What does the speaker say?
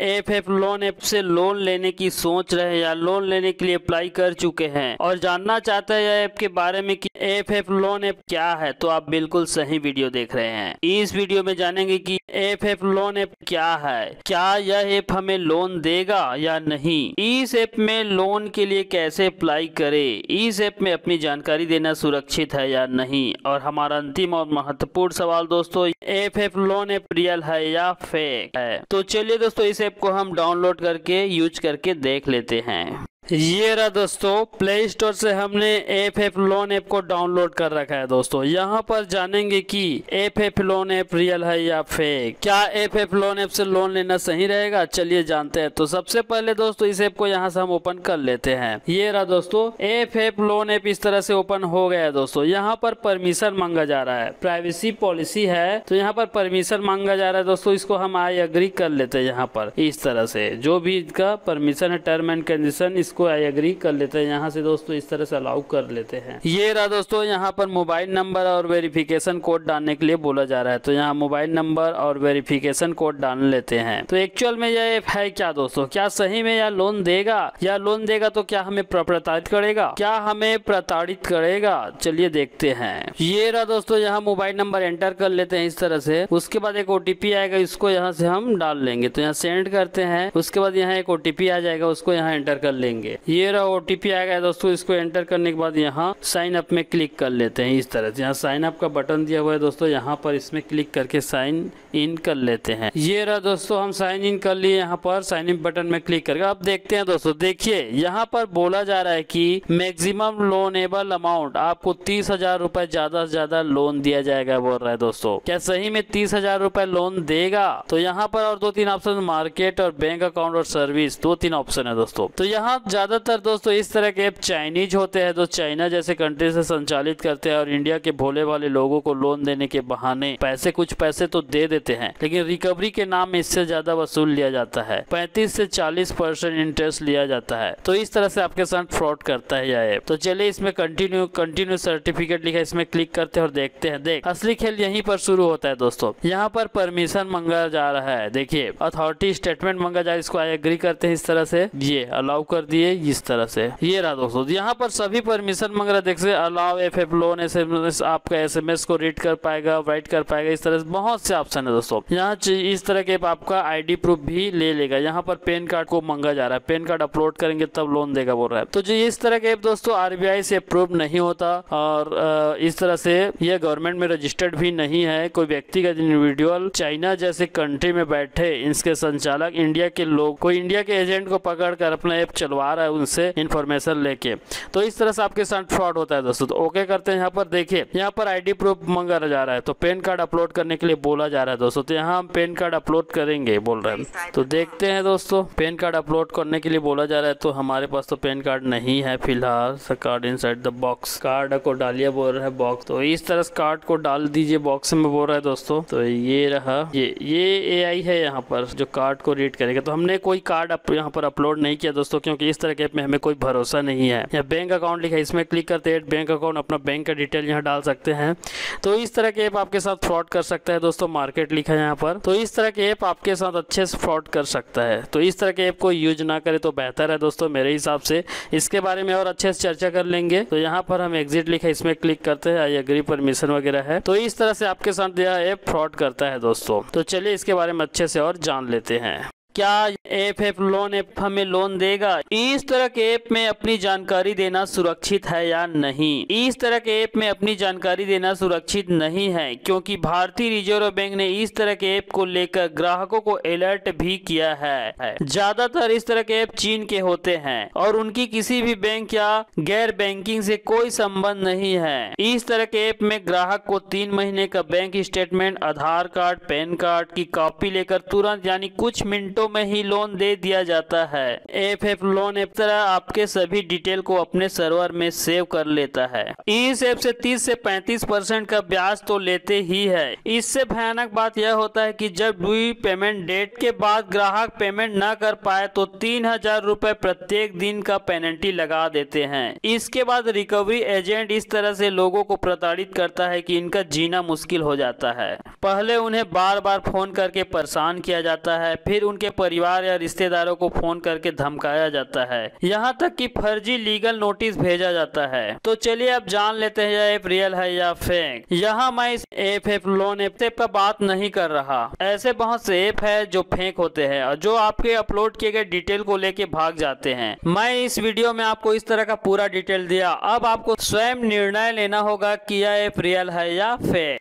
AFF loan app से loan लेने की सोच रहे हैं या लोन लेने के लिए अप्लाई कर चुके हैं और जानना चाहते हैं यह ऐप के बारे में कि एएफएफ लोन ऐप क्या है, तो आप बिल्कुल सही वीडियो देख रहे हैं। इस वीडियो में जानेंगे कि एएफएफ लोन ऐप क्या है, क्या यह ऐप हमें लोन देगा या नहीं, इस ऐप में लोन के लिए कैसे अप्लाई करें, इस ऐप में अपनी जानकारी देना सुरक्षित है या नहीं, और हमारा अंतिम और महत्वपूर्ण सवाल दोस्तों, एएफएफ लोन ऐप रियल है या फेक है। तो चलिए दोस्तों, इस ऐप को हम डाउनलोड करके यूज करके देख लेते हैं। ये रहा दोस्तों, प्ले स्टोर से हमने एएफएफ लोन ऐप को डाउनलोड कर रखा है। दोस्तों यहाँ पर जानेंगे कि एएफएफ लोन ऐप रियल है या फेक, क्या एएफएफ लोन ऐप से लोन लेना सही रहेगा, चलिए जानते हैं। तो सबसे पहले दोस्तों इस ऐप को यहाँ से हम ओपन कर लेते हैं। ये रहा दोस्तों, एएफएफ लोन ऐप इस तरह से ओपन हो गया है। दोस्तों यहाँ पर परमिशन मांगा जा रहा है, प्राइवेसी पॉलिसी है, तो यहाँ पर परमिशन मांगा जा रहा है। दोस्तों इसको हम आई एग्री कर लेते हैं। यहाँ पर इस तरह से जो भी इसका परमिशन है, टर्म एंड कंडीशन, इसको आई एग्री कर लेते हैं। यहाँ से दोस्तों इस तरह से अलाउ कर लेते हैं। ये रहा दोस्तों, यहाँ पर मोबाइल नंबर और वेरिफिकेशन कोड डालने के लिए बोला जा रहा है, तो यहाँ मोबाइल नंबर और वेरिफिकेशन कोड डाल लेते हैं। तो एक्चुअल में यह ऐप है क्या दोस्तों, क्या सही में या लोन देगा, या लोन देगा तो क्या हमें प्रताड़ित करेगा, क्या हमें प्रताड़ित करेगा, चलिए देखते हैं। ये रहा दोस्तों, यहाँ मोबाइल नंबर एंटर कर लेते हैं इस तरह से। उसके बाद एक ओटीपी आएगा, इसको यहाँ से हम डाल लेंगे, तो यहाँ सेंड करते हैं। उसके बाद यहाँ एक ओटीपी आ जाएगा, उसको यहाँ एंटर कर लेंगे। ये रहा ओटीपी आ गया दोस्तों, इसको एंटर करने के बाद यहाँ साइन अप में क्लिक कर लेते हैं। इस तरह से यहाँ साइन अप का बटन दिया हुआ है दोस्तों, यहाँ पर इसमें क्लिक करके साइन इन कर लेते हैं। ये रहा दोस्तों, हम साइन इन कर लिए। यहाँ पर साइन इन बटन में क्लिक करके अब देखते हैं दोस्तों, देखिए यहाँ पर बोला जा रहा है कि मैक्सिमम लोनेबल अमाउंट, आपको 30,000 रुपए ज्यादा से ज्यादा लोन दिया जाएगा बोल रहा है दोस्तों। क्या सही में 30,000 रुपए लोन देगा? तो यहाँ पर और 2-3 ऑप्शन, मार्केट और बैंक अकाउंट और सर्विस, 2-3 ऑप्शन है दोस्तों। तो यहाँ ज्यादातर दोस्तों इस तरह के ऐप चाइनीज होते हैं, जो चाइना जैसे कंट्री से संचालित करते हैं और इंडिया के भोले भाले लोगों को लोन देने के बहाने कुछ पैसे तो दे देते हैं, लेकिन रिकवरी के नाम में इससे ज्यादा वसूल लिया जाता है। 35 से 40% इंटरेस्ट लिया जाता है। तो इस तरह से आपके साथ फ्रॉड करता है यह ऐप। तो चलिए इसमें कंटिन्यू सर्टिफिकेट लिखा है, इसमें क्लिक करते हैं और देखते हैं। देख, असली खेल यहीं पर शुरू होता है दोस्तों। यहाँ पर परमिशन मांगा जा रहा है, देखिए अथॉरिटी स्टेटमेंट मांगा जा रहा है, इसको आई एग्री करते हैं इस तरह से, ये अलाउ कर दिए इस तरह से। ये रहा दोस्तों, यहाँ पर सभी परमिशन मांग रहा है, देखिए अलाउ एएफएफ लोन, एसएमएस, आपका एसएमएस को रीड कर पाएगा, राइट कर पाएगा, इस तरह से बहुत से ऑप्शन है दोस्तों। यहाँ इस तरह के आपका आईडी प्रूफ भी ले लेगा। यहाँ पर पैन कार्ड को मांगा जा रहा है, पैन कार्ड अपलोड करेंगे तब लोन देगा बोल रहा है। तो जो इस तरह के ऐप दोस्तों आरबीआई से अप्रूव नहीं होता, और इस तरह से यह गवर्नमेंट में रजिस्टर्ड भी नहीं है। कोई व्यक्तिगत इंडिविजुअल चाइना जैसे कंट्री में बैठे इसके संचालक इंडिया के लोग, कोई इंडिया के एजेंट को पकड़ कर अपना ऐप चलवा रहा है उनसे इन्फॉर्मेशन लेके, तो इस तरह से आपके साथ फ्रॉड होता है दोस्तों। तो ओके करते हैं। यहाँ पर देखिए, यहाँ पर आईडी प्रूफ मांगा जा रहा है, तो पैन कार्ड अपलोड करने के लिए बोला जा रहा है दोस्तों। तो यहाँ हम पैन कार्ड अपलोड करेंगे बोल रहे हैं, तो देखते हैं दोस्तों। पैन कार्ड अपलोड करने के लिए बोला जा रहा है, तो हमारे पास तो पैन कार्ड नहीं है फिलहाल। Card inside the box, card को डालिए बोल रहा है बॉक्स, तो इस तरह से कार्ड को डाल दीजिए बॉक्स में बोल रहा है दोस्तों। तो ये रहा, ये एआई है यहाँ पर जो कार्ड को रीड करेगा। तो हमने कोई कार्ड यहाँ पर अपलोड नहीं किया दोस्तों, क्योंकि इस तरह के ऐप में हमें कोई भरोसा नहीं है। या बैंक अकाउंट लिखा है, इसमें क्लिक करते हैं बैंक अकाउंट, अपना बैंक का डिटेल यहाँ डाल सकते हैं। तो इस तरह के ऐप आपके साथ फ्रॉड कर सकता है दोस्तों। मार्केट लिखा है यहाँ पर, तो इस तरह के ऐप आपके साथ अच्छे से फ्रॉड कर सकता है। तो इस तरह के ऐप को यूज ना करे तो बेहतर है दोस्तों मेरे हिसाब से। इसके बारे में और अच्छे से चर्चा कर लेंगे। तो यहाँ पर हम एग्जिट लिखा है, इसमें क्लिक करते हैं, आई एग्री परमिशन वगैरह है। तो इस तरह से आपके साथ यह ऐप फ्रॉड करता है दोस्तों। तो चलिए इसके बारे में अच्छे से और जान लेते हैं। क्या एएफएफ लोन ऐप हमें लोन देगा? इस तरह के ऐप में अपनी जानकारी देना सुरक्षित है या नहीं? इस तरह के ऐप में अपनी जानकारी देना सुरक्षित नहीं है, क्योंकि भारतीय रिजर्व बैंक ने इस तरह के ऐप को लेकर ग्राहकों को अलर्ट भी किया है। ज्यादातर इस तरह के ऐप चीन के होते हैं और उनकी किसी भी बैंक या गैर बैंकिंग से कोई संबंध नहीं है। इस तरह के ऐप में ग्राहक को 3 महीने का बैंक स्टेटमेंट, आधार कार्ड, पैन कार्ड की कॉपी लेकर तुरंत यानी कुछ मिनटों में ही लोन दे दिया जाता है। एएफएफ लोन ऐप तरह आपके सभी डिटेल को अपने सर्वर में सेव कर लेता है। इस ऐप से 30 से 35% का ब्याज तो लेते ही है। इससे भयानक बात यह होता है कि जब ड्यू पेमेंट डेट के बाद ग्राहक पेमेंट न कर पाए तो 3,000 रुपए प्रत्येक दिन का पेनल्टी लगा देते हैं। इसके बाद रिकवरी एजेंट इस तरह से लोगों को प्रताड़ित करता है कि इनका जीना मुश्किल हो जाता है। पहले उन्हें बार बार फोन करके परेशान किया जाता है, फिर उनके परिवार या रिश्तेदारों को फोन करके धमकाया जाता है, यहाँ तक कि फर्जी लीगल नोटिस भेजा जाता है। तो चलिए अब जान लेते हैं यह ऐप रियल है या फेक। यहाँ मैं इस एफ लोन ऐप का बात नहीं कर रहा। ऐसे बहुत से ऐप है जो फेक होते हैं और जो आपके अपलोड किए गए डिटेल को लेके भाग जाते हैं। मैं इस वीडियो में आपको इस तरह का पूरा डिटेल दिया। अब आपको स्वयं निर्णय लेना होगा कि यह ऐप रियल है या फेक।